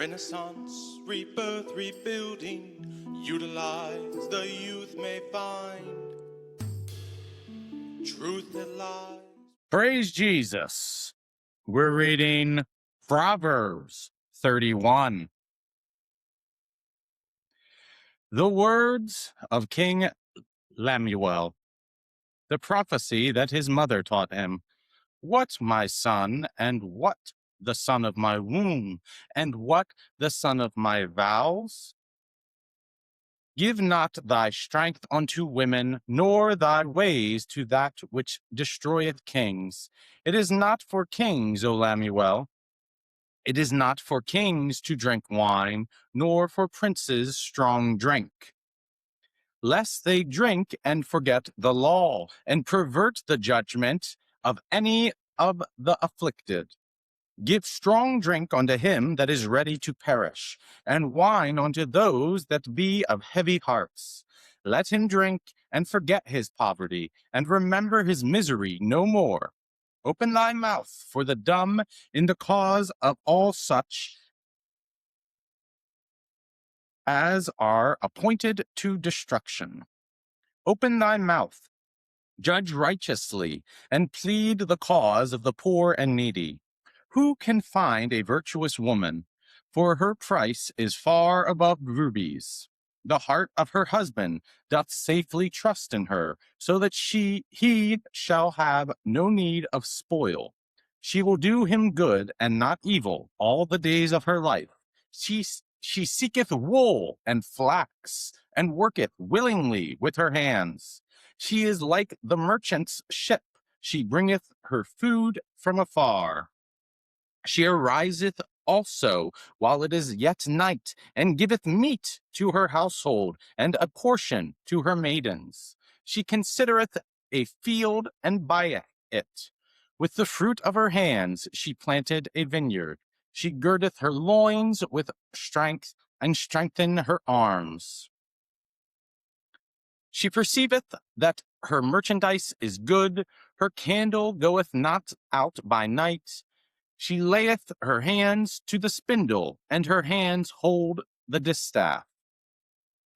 Renaissance, rebirth, rebuilding, utilize the youth may find truth that lies. Praise Jesus. We're reading Proverbs 31. The words of King Lemuel, the prophecy that his mother taught him. What, my son, and what the son of my womb, and what the son of my vows? Give not thy strength unto women, nor thy ways to that which destroyeth kings. It is not for kings, O Lemuel. It is not for kings to drink wine, nor for princes strong drink, lest they drink and forget the law, and pervert the judgment of any of the afflicted. Give strong drink unto him that is ready to perish, and wine unto those that be of heavy hearts. Let him drink and forget his poverty, and remember his misery no more. Open thy mouth for the dumb in the cause of all such as are appointed to destruction. Open thy mouth, judge righteously, and plead the cause of the poor and needy. Who can find a virtuous woman? For her price is far above rubies. The heart of her husband doth safely trust in her, so that he shall have no need of spoil. She will do him good and not evil all the days of her life. She seeketh wool and flax, and worketh willingly with her hands. She is like the merchant's ship. She bringeth her food from afar. She ariseth also while it is yet night, and giveth meat to her household, and a portion to her maidens. She considereth a field, and buyeth it. With the fruit of her hands she planted a vineyard. She girdeth her loins with strength, and strengthen her arms. She perceiveth that her merchandise is good, her candle goeth not out by night. She layeth her hands to the spindle, and her hands hold the distaff.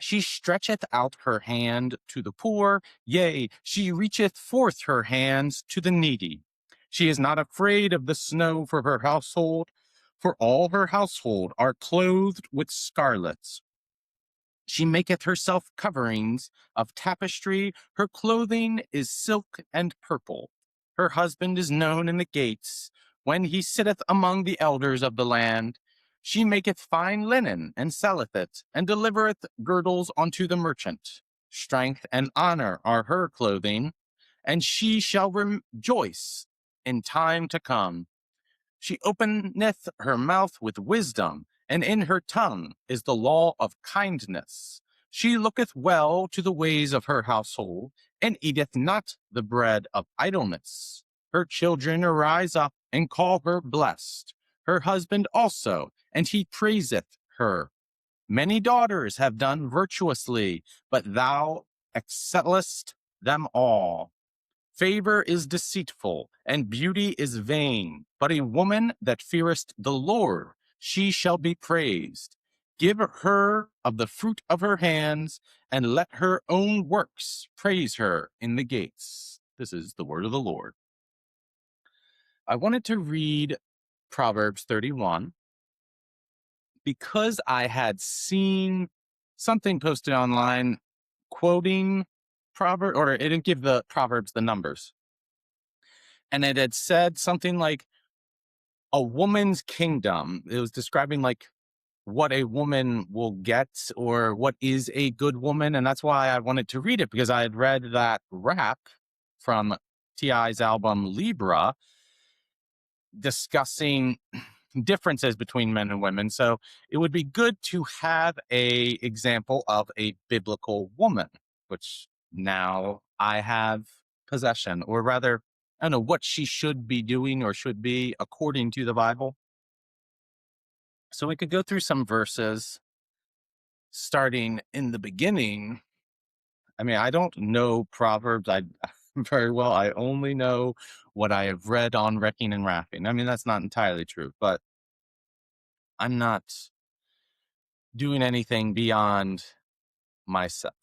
She stretcheth out her hand to the poor, yea, she reacheth forth her hands to the needy. She is not afraid of the snow for her household, for all her household are clothed with scarlet. She maketh herself coverings of tapestry. Her clothing is silk and purple. Her husband is known in the gates, when he sitteth among the elders of the land. She maketh fine linen, and selleth it, and delivereth girdles unto the merchant. Strength and honor are her clothing, and she shall rejoice in time to come. She openeth her mouth with wisdom, and in her tongue is the law of kindness. She looketh well to the ways of her household, and eateth not the bread of idleness. Her children arise up and call her blessed, her husband also, and he praiseth her. Many daughters have done virtuously, but thou excellest them all. Favor is deceitful, and beauty is vain, but a woman that feareth the Lord, she shall be praised. Give her of the fruit of her hands, and let her own works praise her in the gates. This is the word of the Lord. I wanted to read Proverbs 31 because I had seen something posted online quoting Proverbs, or it didn't give the Proverbs the numbers. And it had said something like a woman's kingdom. It was describing like what a woman will get or what is a good woman. And that's why I wanted to read it, because I had read that rap from T.I.'s album Libra discussing differences between men and women. So it would be good to have a example of a biblical woman, which now I have possession, or rather, I don't know what she should be doing or should be according to the Bible. So we could go through some verses starting in the beginning. I mean, I don't know Proverbs very well. I only know what I have read on Wrecking and Rapping. I mean, that's not entirely true, but I'm not doing anything beyond myself.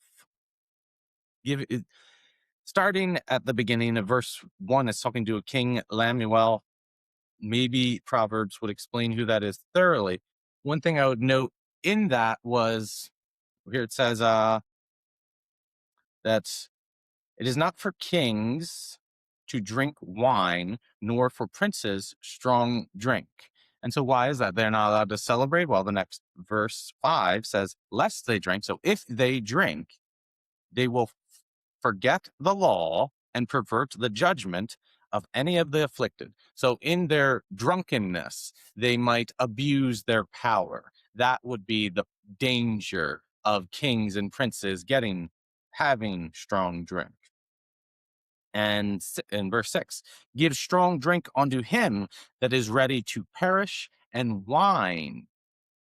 Starting at the beginning of verse 1, it's talking to a King Lemuel. Maybe Proverbs would explain who that is thoroughly. One thing I would note in that was here it says that it is not for kings to drink wine, nor for princes strong drink. And so why is that? They're not allowed to celebrate? Well, the next verse 5 says, lest they drink. So if they drink, they will forget the law and pervert the judgment of any of the afflicted. So in their drunkenness, they might abuse their power. That would be the danger of kings and princes having strong drink. And in verse 6, give strong drink unto him that is ready to perish, and wine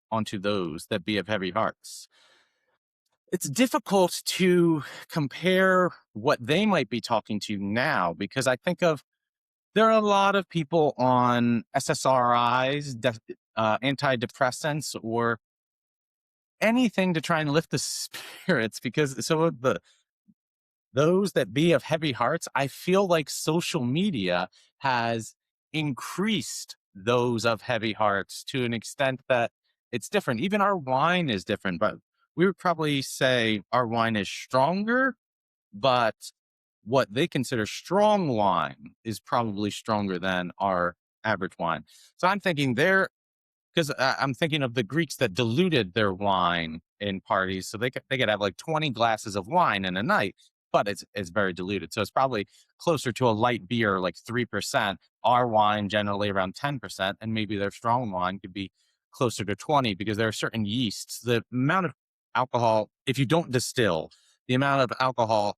unto those that be of heavy hearts. It's difficult to compare what they might be talking to now, because I think there are a lot of people on SSRIs, antidepressants, or anything to try and lift the spirits, because some of those that be of heavy hearts, I feel like social media has increased those of heavy hearts to an extent that it's different. Even our wine is different, but we would probably say our wine is stronger, but what they consider strong wine is probably stronger than our average wine. So I'm thinking because I'm thinking of the Greeks that diluted their wine in parties, so they could have like 20 glasses of wine in a night, but it's very diluted. So it's probably closer to a light beer, like 3%. Our wine generally around 10%, and maybe their strong wine could be closer to 20, because there are certain yeasts. The amount of alcohol, if you don't distill, the amount of alcohol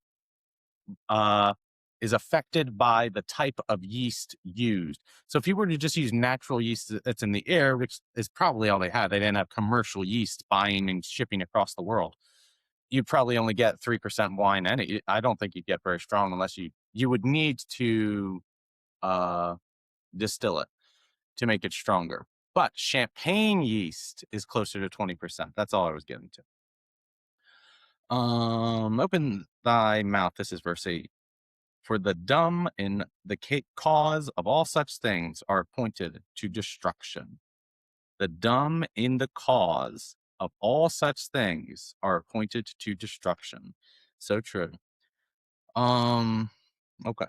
is affected by the type of yeast used. So if you were to just use natural yeast that's in the air, which is probably all they had, they didn't have commercial yeast buying and shipping across the world, you'd probably only get 3% wine. And I don't think you'd get very strong unless you would need to distill it to make it stronger. But champagne yeast is closer to 20%. That's all I was getting to. Open thy mouth. This is verse 8. For the dumb in the cause of all such things are appointed to destruction. The dumb in the cause of all such things are appointed to destruction. So true. Okay.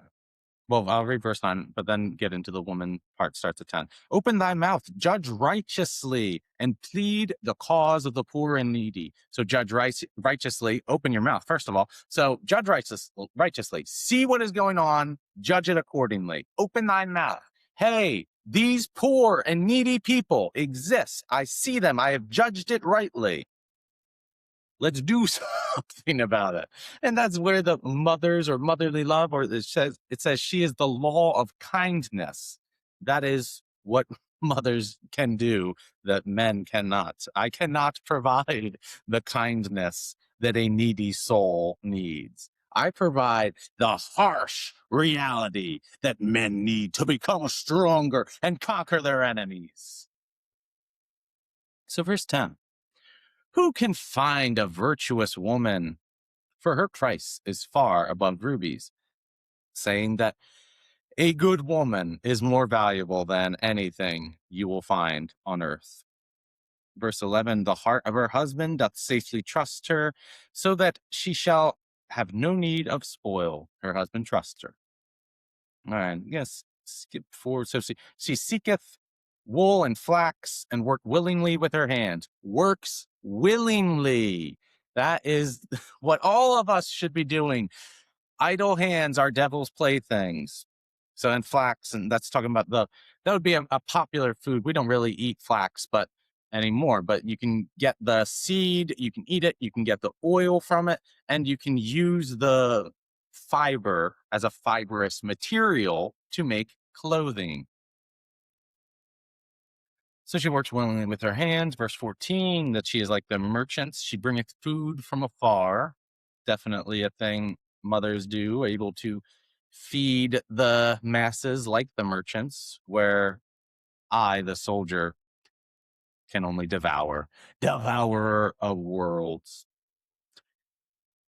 Well, I'll read verse 9, but then get into the woman part. Starts at 10. Open thy mouth, judge righteously, and plead the cause of the poor and needy. So judge righteously, open your mouth, first of all. So judge righteously. See what is going on, judge it accordingly. Open thy mouth. Hey, these poor and needy people exist. I see them. I have judged it rightly. Let's do something about it. And that's where the mothers or motherly love, or it says she is the law of kindness. That is what mothers can do that men cannot. I cannot provide the kindness that a needy soul needs. I provide the harsh reality that men need to become stronger and conquer their enemies. So verse 10. Who can find a virtuous woman? For her price is far above rubies, saying that a good woman is more valuable than anything you will find on earth. Verse 11, the heart of her husband doth safely trust her, so that she shall have no need of spoil. Her husband trusts her. All right, yes, skip forward. So she seeketh wool and flax, and work willingly with her hand. Works willingly. That is what all of us should be doing. Idle hands are devil's playthings. So, and flax, and that's talking about that would be a popular food. We don't really eat flax anymore, but you can get the seed, you can eat it, you can get the oil from it, and you can use the fiber as a fibrous material to make clothing. So she works willingly with her hands. Verse 14, that she is like the merchants. She bringeth food from afar. Definitely a thing mothers do, able to feed the masses like the merchants, where I, the soldier, can only devour, devourer of worlds.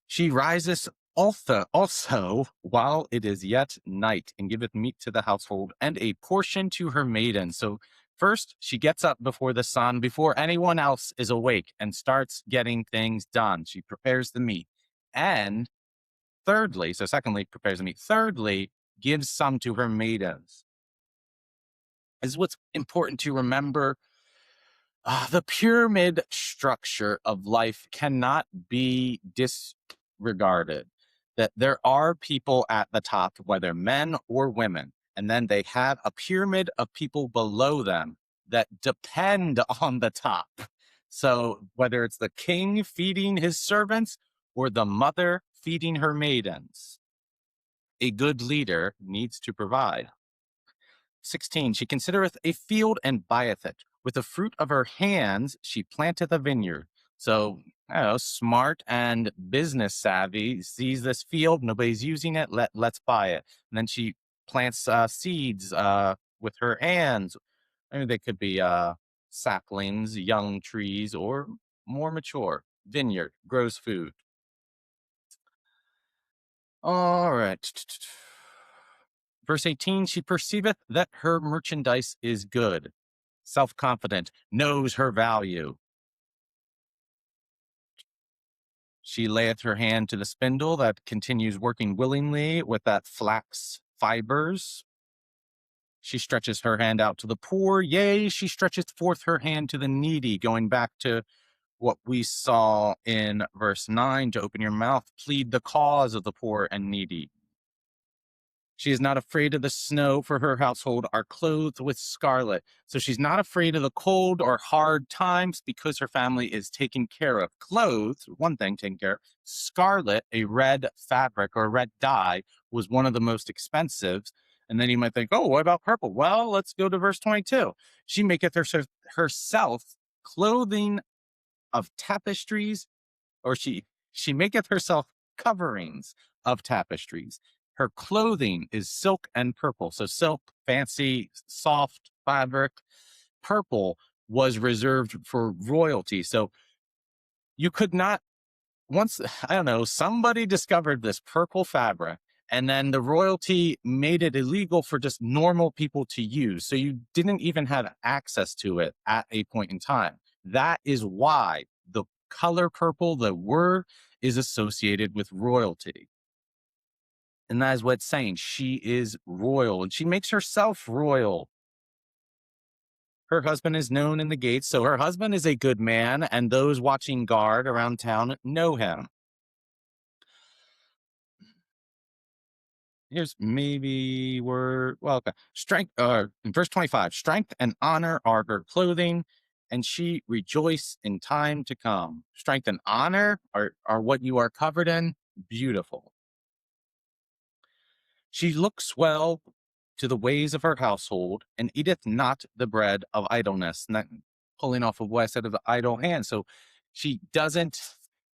She riseth also while it is yet night, and giveth meat to the household, and a portion to her maidens. So first, she gets up before the sun, before anyone else is awake, and starts getting things done. She prepares the meat. And thirdly, so secondly, prepares the meat. Thirdly, gives some to her maidens. This is what's important to remember. The pyramid structure of life cannot be disregarded. That there are people at the top, whether men or women, and then they have a pyramid of people below them that depend on the top. So whether it's the king feeding his servants or the mother feeding her maidens, a good leader needs to provide. 16, she considereth a field and buyeth it. With the fruit of her hands, she planteth a vineyard. So, I don't know, smart and business savvy, sees this field, nobody's using it, let's buy it. And then she plants seeds with her hands. I mean, they could be saplings, young trees, or more mature. Vineyard, grows food. All right. Verse 18, she perceiveth that her merchandise is good, self-confident, knows her value. She layeth her hand to the spindle that continues working willingly with that flax fibers. She stretches her hand out to the poor. Yea, she stretcheth forth her hand to the needy, going back to what we saw in verse 9, to open your mouth, plead the cause of the poor and needy. She is not afraid of the snow, for her household are clothed with scarlet. So she's not afraid of the cold or hard times because her family is taken care of. Clothes, one thing, taken care of. Scarlet, a red fabric or a red dye, was one of the most expensive. And then you might think, oh, what about purple? Well, let's go to verse 22. She maketh herself clothing of tapestries, or she maketh herself coverings of tapestries. Her clothing is silk and purple. So silk, fancy, soft fabric. Purple was reserved for royalty. So you could not, once, I don't know, somebody discovered this purple fabric, and then the royalty made it illegal for just normal people to use. So you didn't even have access to it at a point in time. That is why the color purple, the word, is associated with royalty. And that is what it's saying. She is royal, and she makes herself royal. Her husband is known in the gates, so her husband is a good man, and those watching guard around town know him. Here's maybe okay. Strength, in verse 25, strength and honor are her clothing, and she rejoice in time to come. Strength and honor are what you are covered in. Beautiful. She looks well to the ways of her household, and eateth not the bread of idleness. And that, pulling off of what I said of the idle hand. So she doesn't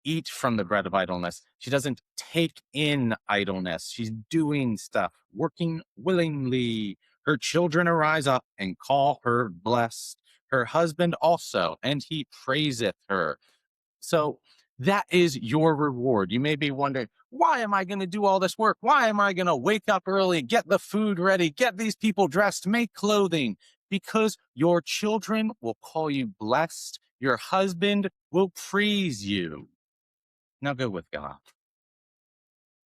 eat from the bread of idleness. She doesn't take in idleness. She's doing stuff, working willingly. Her children arise up and call her blessed. Her husband also, and he praiseth her. So that is your reward. You may be wondering, why am I going to do all this work? Why am I going to wake up early, get the food ready, get these people dressed, make clothing? Because your children will call you blessed. Your husband will praise you. Now go with God.